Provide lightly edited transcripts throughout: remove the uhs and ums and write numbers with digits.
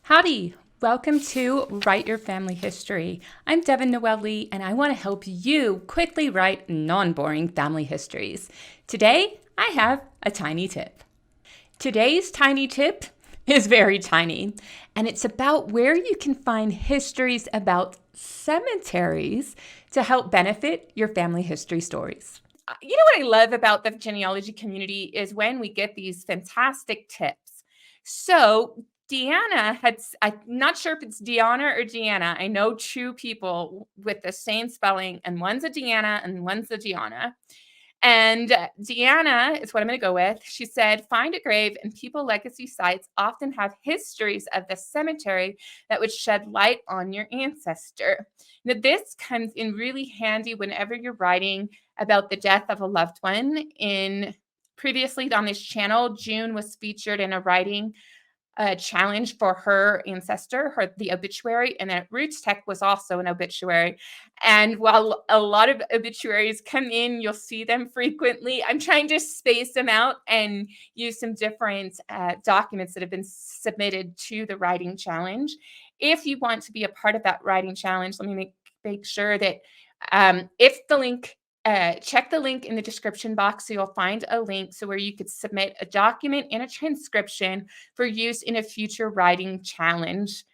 Howdy! Welcome to Write Your Family History. I'm Devin Noel Lee, and I want to help you quickly write non-boring family histories. Today, I have a tiny tip. Today's tiny tip is very tiny, and it's about where you can find histories about cemeteries to help benefit your family history stories. You know what I love about the genealogy community is when we get these fantastic tips. So Deanna I'm not sure if it's Deanna or Deanna. I know two people with the same spelling, and one's a Deanna and one's a Deanna. And Deanna is what I'm going to go with. She said, find a grave, and people legacy sites often have histories of the cemetery that would shed light on your ancestor. Now, this comes in really handy whenever you're writing about the death of a loved one. Previously on this channel, June was featured in a writing challenge for her ancestor, the obituary, and then Roots Tech was also an obituary. And while a lot of obituaries come in, you'll see them frequently. I'm trying to space them out and use some different documents that have been submitted to the writing challenge. If you want to be a part of that writing challenge, let me make sure that if the link check the link in the description box, so you'll find a link where you could submit a document and a transcription for use in a future writing challenge.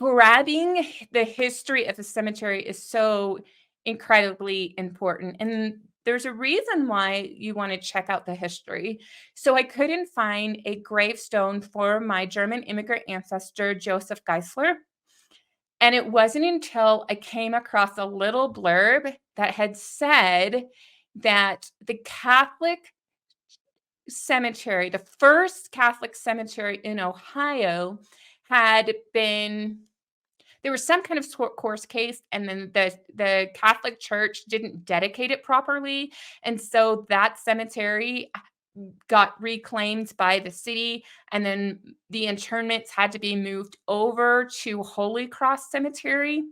Grabbing the history of the cemetery is so incredibly important, and there's a reason why you want to check out the history. So I couldn't find a gravestone for my German immigrant ancestor, Joseph Geisler. And it wasn't until I came across a little blurb that had said that the Catholic cemetery, the first Catholic cemetery in Ohio, there was some kind of course case, and then the Catholic Church didn't dedicate it properly. And so that cemetery got reclaimed by the city, and then the internments had to be moved over to Holy Cross Cemetery.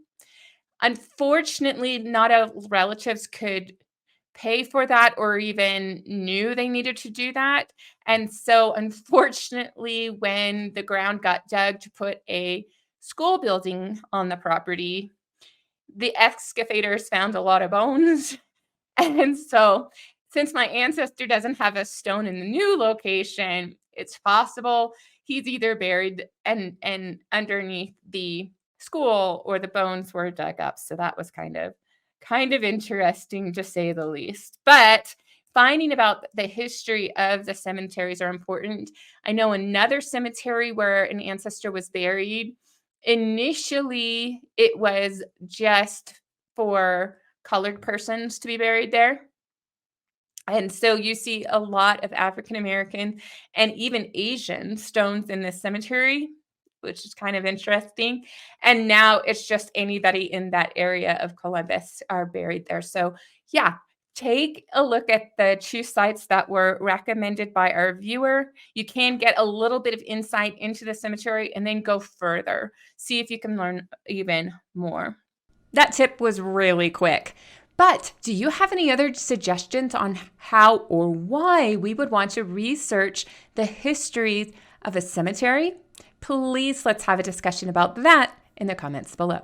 Unfortunately, not all relatives could pay for that or even knew they needed to do that. And so unfortunately, when the ground got dug to put a school building on the property, the excavators found a lot of bones. And so since my ancestor doesn't have a stone in the new location, it's possible he's either buried and underneath the school, or the bones were dug up. So that was kind of interesting, to say the least. But finding about the history of the cemeteries are important. I know another cemetery where an ancestor was buried. Initially, it was just for colored persons to be buried there. And so you see a lot of African American and even Asian stones in this cemetery, which is kind of interesting. And now it's just anybody in that area of Columbus are buried there. So yeah, take a look at the two sites that were recommended by our viewer. You can get a little bit of insight into the cemetery and then go further. See if you can learn even more. That tip was really quick. But do you have any other suggestions on how or why we would want to research the history of a cemetery? Please let's have a discussion about that in the comments below.